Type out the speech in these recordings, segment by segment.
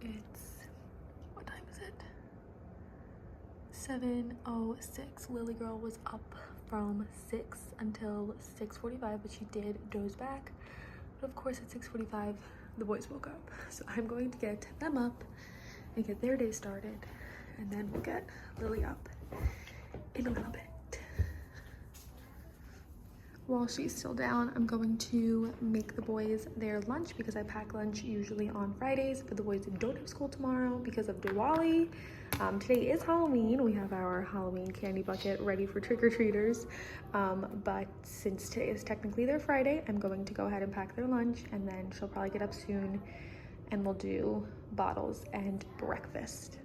It's, what time is it? 7:06. Lily girl was up from 6 until 6:45, but she did doze back. But of course at 6:45 the boys woke up, so I'm going to get them up and get their day started, and then we'll get Lily up in a little bit. While she's still down, I'm going to make the boys their lunch because I pack lunch usually on Fridays, but the boys don't have school tomorrow because of Diwali. Today is Halloween. We have our Halloween candy bucket ready for trick-or-treaters, but since today is technically their Friday, I'm going to go ahead and pack their lunch, and then she'll probably get up soon and we'll do bottles and breakfast.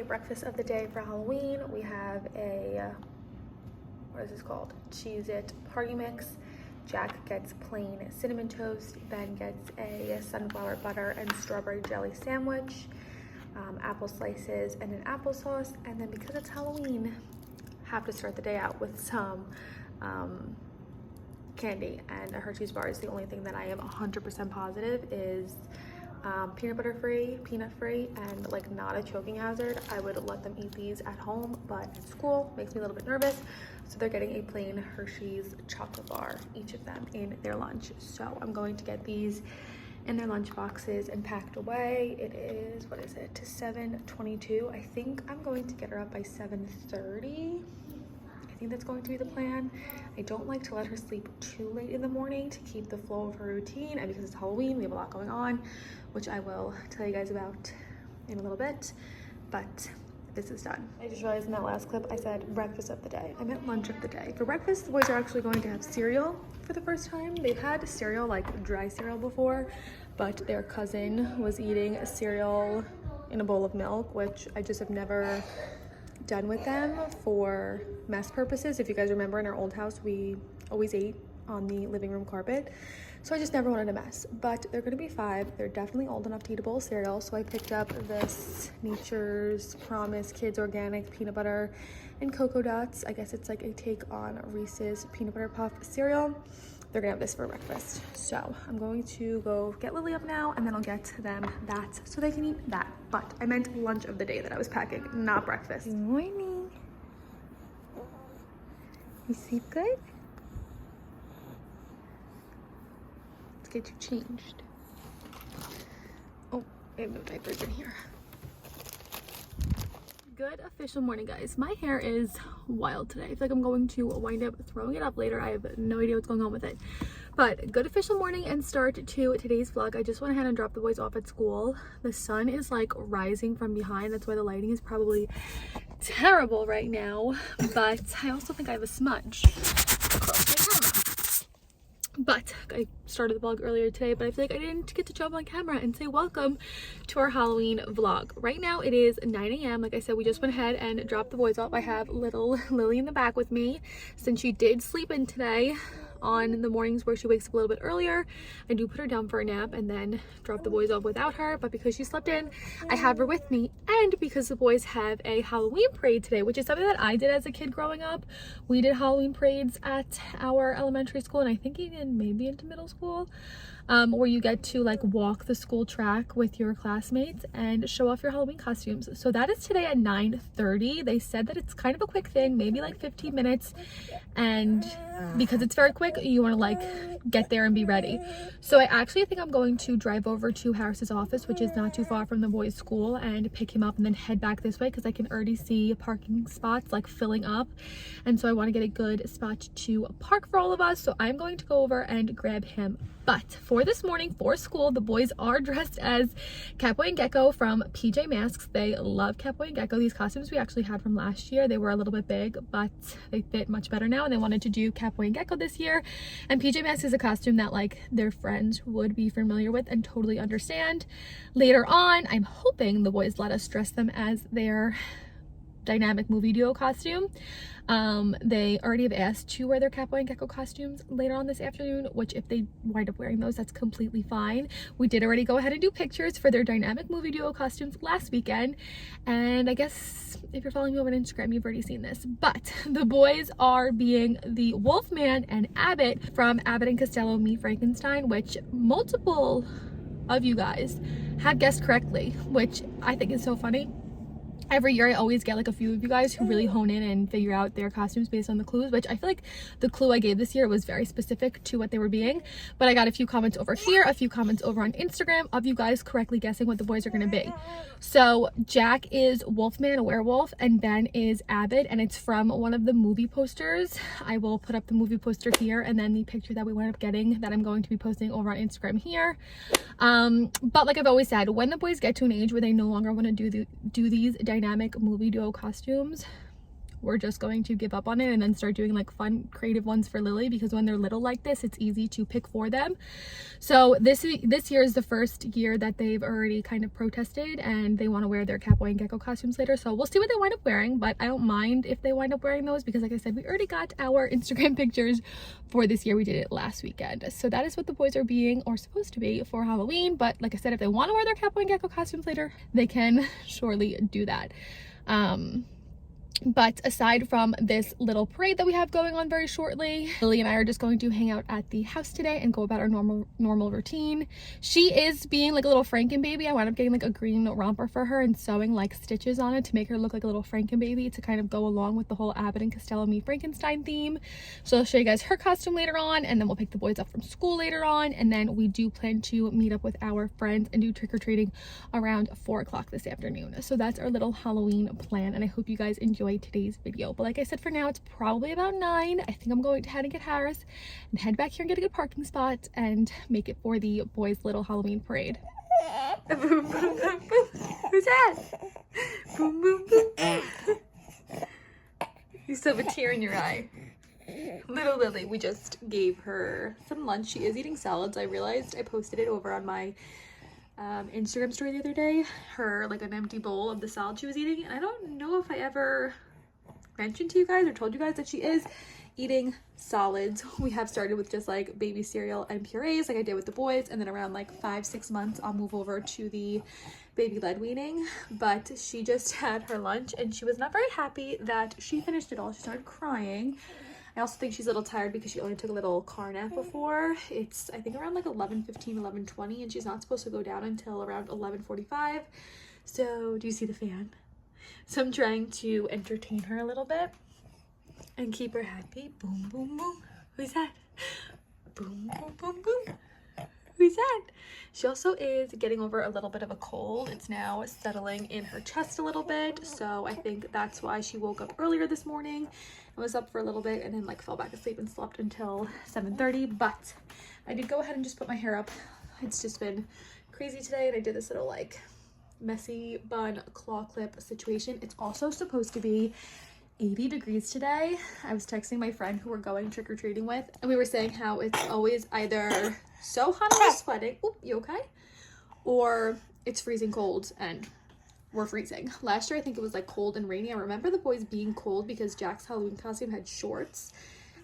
Breakfast of the day for Halloween, we have a, what is this called? Cheez-It party mix. Jack gets plain cinnamon toast, Ben gets a sunflower butter and strawberry jelly sandwich, apple slices and an applesauce, and then because it's Halloween, have to start the day out with some candy, and a Hershey's bar is the only thing that I am 100% positive is peanut butter free, peanut free, and like not a choking hazard. I would let them eat these at home, but at school makes me a little bit nervous. So they're getting a plain Hershey's chocolate bar, each of them, in their lunch. So I'm going to get these in their lunch boxes and packed away. It is, what is it, to 7:22. I think I'm going to get her up by 7:30. I think that's going to be the plan. I don't like to let her sleep too late in the morning to keep the flow of her routine, and because it's Halloween, we have a lot going on, which I will tell you guys about in a little bit, but this is done. I just realized in that last clip I said breakfast of the day. I meant lunch of the day. For breakfast, the boys are actually going to have cereal for the first time. They've had cereal, like dry cereal before, but their cousin was eating a cereal in a bowl of milk, which I just have never done with them for mess purposes. If you guys remember, in our old house we always ate on the living room carpet, so I just never wanted a mess. But they're gonna be 5. They're definitely old enough to eat a bowl of cereal, so I picked up this Nature's Promise Kids Organic peanut butter and cocoa dots. I guess it's like a take on Reese's peanut butter puff cereal. They're gonna have this for breakfast. So I'm going to go get Lily up now, and then I'll get them that so they can eat that. But I meant lunch of the day that I was packing, not breakfast. Good morning. You sleep good? Let's get you changed. Oh, I have no diapers in here. Good official morning, guys. My hair is wild today. I feel like I'm going to wind up throwing it up later. I have no idea what's going on with it. But good official morning and start to today's vlog. I just went ahead and dropped the boys off at school. The sun is like rising from behind. That's why the lighting is probably terrible right now. But I also think I have a smudge across my camera. But I started the vlog earlier today, but I feel like I didn't get to jump on camera and say welcome to our Halloween vlog. Right now it is 9 a.m. Like I said, we just went ahead and dropped the boys off. I have little Lily in the back with me since she did sleep in today. On the mornings where she wakes up a little bit earlier, I do put her down for a nap and then drop the boys off without her. But because she slept in, I have her with me, and because the boys have a Halloween parade today, which is something that I did as a kid growing up. We did Halloween parades at our elementary school, and I think even maybe into middle school. where you get to like walk the school track with your classmates and show off your Halloween costumes. So that is today at 9:30. They said that it's kind of a quick thing, maybe like 15 minutes, and because it's very quick, you want to like get there and be ready. So I actually think I'm going to drive over to Harris's office, which is not too far from the boys' school, and pick him up and then head back this way because I can already see parking spots like filling up, and so I want to get a good spot to park for all of us. So I'm going to go over and grab him. But for this morning, for school, the boys are dressed as Catboy and Gecko from PJ Masks. They love Catboy and Gecko. These costumes we actually had from last year. They were a little bit big, but they fit much better now, and they wanted to do Catboy and Gecko this year. And PJ Masks is a costume that like their friends would be familiar with and totally understand. Later on, I'm hoping the boys let us dress them as their dynamic movie duo costume. They already have asked to wear their Catboy and Gecko costumes later on this afternoon, which if they wind up wearing those, that's completely fine. We did already go ahead and do pictures for their dynamic movie duo costumes last weekend, and I guess if you're following me over on Instagram, you've already seen this. But the boys are being the Wolfman and Abbott from Abbott and Costello Meet Frankenstein, which multiple of you guys have guessed correctly, which I think is so funny. Every year I always get like a few of you guys who really hone in and figure out their costumes based on the clues, which I feel like the clue I gave this year was very specific to what they were being. But I got a few comments over here, a few comments over on Instagram of you guys correctly guessing what the boys are going to be. So Jack is Wolfman, a werewolf, and Ben is Abbott, and it's from one of the movie posters. I will put up the movie poster here and then the picture that we wound up getting that I'm going to be posting over on Instagram here. But like I've always said, when the boys get to an age where they no longer want to do these dynamic movie duo costumes, we're just going to give up on it and then start doing like fun creative ones for Lily, because when they're little like this, it's easy to pick for them. So this year is the first year that they've already kind of protested and they want to wear their Catboy and Gecko costumes later. So we'll see what they wind up wearing, but I don't mind if they wind up wearing those because like I said, we already got our Instagram pictures for this year. We did it last weekend. So that is what the boys are being or supposed to be for Halloween. But like I said, if they want to wear their Catboy and Gecko costumes later, they can surely do that. But aside from this little parade that we have going on very shortly, Lily and I are just going to hang out at the house today and go about our normal routine. She is being like a little Franken baby. I wound up getting like a green romper for her and sewing like stitches on it to make her look like a little Franken baby to kind of go along with the whole Abbott and Costello Meet Frankenstein theme. So I'll show you guys her costume later on, and then we'll pick the boys up from school later on, and then we do plan to meet up with our friends and do trick-or-treating around 4 o'clock this afternoon. So that's our little Halloween plan, and I hope you guys enjoy today's video. But like I said, for now it's probably about 9. I think I'm going to head and get Harris and head back here and get a good parking spot and make it for the boys' little Halloween parade. Boom, boom, boom, boom. Who's that? Boom, boom, boom. You still have a tear in your eye. Little Lily, we just gave her some lunch. She is eating salads. I realized I posted it over on my Instagram story the other day, her like an empty bowl of the salad she was eating, and I don't know if I ever mentioned to you guys or told you guys that she is eating solids. We have started with just like baby cereal and purees like I did with the boys, and then around like 5-6 months I'll move over to the baby led weaning. But she just had her lunch and she was not very happy that she finished it all. She started crying. I also think she's a little tired because she only took a little car nap before. It's I think around like 11:15, 11:20, and she's not supposed to go down until around 11:45. So do you see the fan? So I'm trying to entertain her a little bit and keep her happy. Boom, boom, boom. Who's that? Boom, boom, boom, boom. Who's that? She also is getting over a little bit of a cold. It's now settling in her chest a little bit. So I think that's why she woke up earlier this morning and was up for a little bit and then like fell back asleep and slept until 7:30. But I did go ahead and just put my hair up. It's just been crazy today, and I did this little like messy bun claw clip situation. It's also supposed to be 80 degrees today. I was texting my friend who we're going trick-or-treating with, and we were saying how it's always either so hot and we're sweating, oop, you okay? Or it's freezing cold and we're freezing. Last year I think it was like cold and rainy. I remember the boys being cold because Jack's Halloween costume had shorts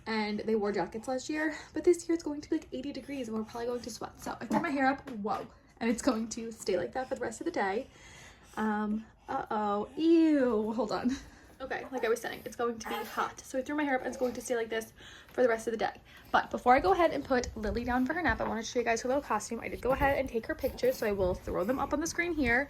and they wore jackets last year, but this year it's going to be like 80 degrees and we're probably going to sweat. So I threw my hair up, whoa, and it's going to stay like that for the rest of the day. Uh-oh, ew, hold on. Okay, like I was saying, it's going to be hot. So I threw my hair up and it's going to stay like this for the rest of the day. But before I go ahead and put Lily down for her nap, I wanted to show you guys her little costume. I did go ahead and take her pictures, so I will throw them up on the screen here.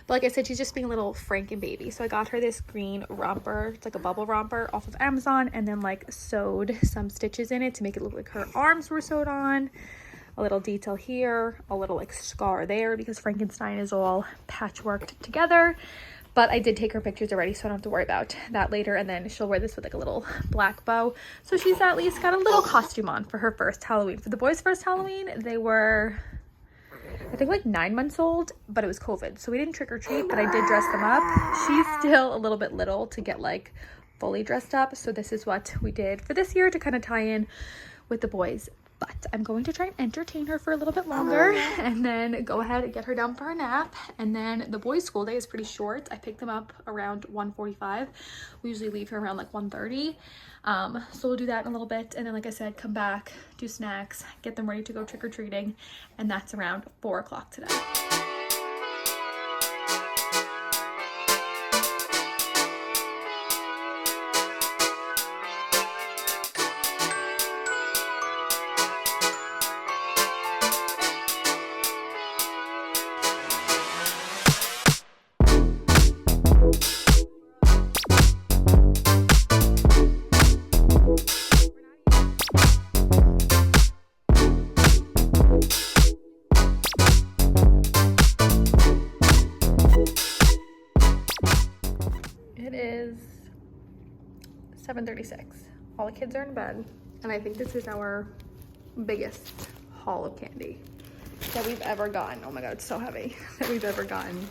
But like I said, she's just being a little Franken baby. So I got her this green romper. It's like a bubble romper off of Amazon, and then like sewed some stitches in it to make it look like her arms were sewed on. A little detail here, a little like scar there because Frankenstein is all patchworked together. But I did take her pictures already, so I don't have to worry about that later. And then she'll wear this with like a little black bow. So she's at least got a little costume on for her first Halloween. For the boys' first Halloween, they were, I think, like 9 months old, but it was COVID. So we didn't trick or treat, but I did dress them up. She's still a little bit little to get like fully dressed up. So this is what we did for this year to kind of tie in with the boys. But I'm going to try and entertain her for a little bit longer and then go ahead and get her down for her nap. And then the boys' school day is pretty short. I picked them up around 1:45. We usually leave here around like 1:30. So we'll do that in a little bit. And then, like I said, come back, do snacks, get them ready to go trick-or-treating. And that's around 4 o'clock today. It is 7:36. All the kids are in bed, and I think this is our biggest haul of candy that we've ever gotten. Oh my god, it's so heavy. That we've ever gotten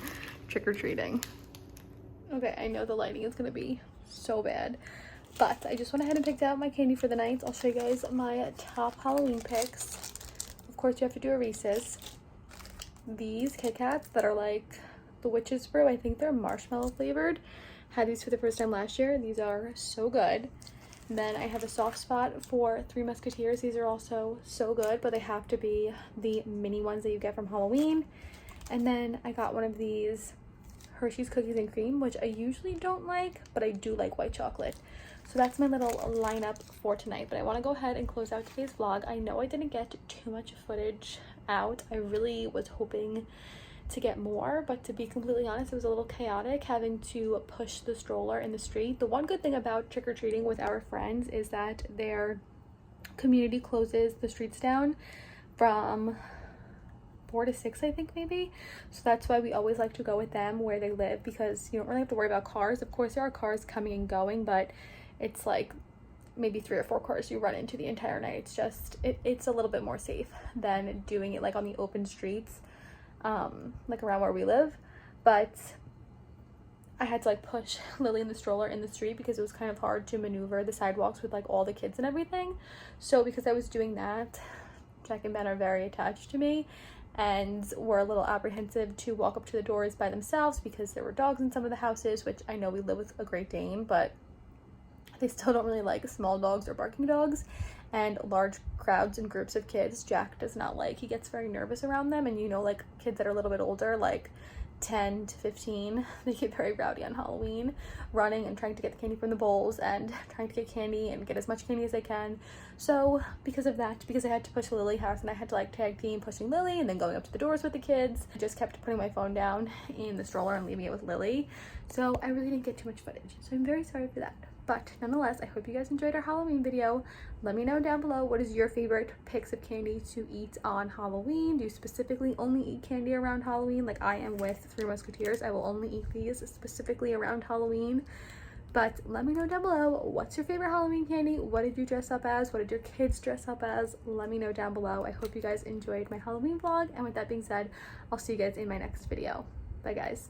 trick-or-treating. Okay, I know the lighting is gonna be so bad, but I just went ahead and picked out my candy for the night. I'll show you guys my top Halloween picks. Of course, you have to do a Reese's. These Kit Kats that are like the Witch's Brew, I think they're marshmallow flavored. Had these for the first time last year. These are so good. And then I have a soft spot for Three Musketeers. These are also so good, but they have to be the mini ones that you get from Halloween. And then I got one of these Hershey's Cookies and Cream, which I usually don't like, but I do like white chocolate. So that's my little lineup for tonight. But I want to go ahead and close out today's vlog. I know I didn't get too much footage out. I really was hoping to get more, but to be completely honest, it was a little chaotic having to push the stroller in the street. The one good thing about trick-or-treating with our friends is that their community closes the streets down from 4 to 6, I think, maybe. So that's why we always like to go with them where they live, because you don't really have to worry about cars. Of course there are cars coming and going, but it's like maybe 3 or 4 cars you run into the entire night. It's just it's a little bit more safe than doing it like on the open streets, like around where we live. But I had to like push Lily in the stroller in the street because it was kind of hard to maneuver the sidewalks with like all the kids and everything. So because I was doing that, Jack and Ben are very attached to me and were a little apprehensive to walk up to the doors by themselves because there were dogs in some of the houses, which I know we live with a Great Dane, but they still don't really like small dogs or barking dogs and large crowds and groups of kids. Jack does not like. He gets very nervous around them, and you know, like kids that are a little bit older, like 10 to 15, they get very rowdy on Halloween, running and trying to get the candy from the bowls and trying to get candy and get as much candy as they can. So because of that, because I had to push Lily house and I had to like tag team pushing Lily and then going up to the doors with the kids, I just kept putting my phone down in the stroller and leaving it with Lily. So I really didn't get too much footage. So I'm very sorry for that. But nonetheless, I hope you guys enjoyed our Halloween video. Let me know down below, what is your favorite picks of candy to eat on Halloween? Do you specifically only eat candy around Halloween like I am with Three Musketeers? I will only eat these specifically around Halloween. But let me know down below, what's your favorite Halloween candy? What did you dress up as? What did your kids dress up as? Let me know down below. I hope you guys enjoyed my Halloween vlog. And with that being said, I'll see you guys in my next video. Bye guys.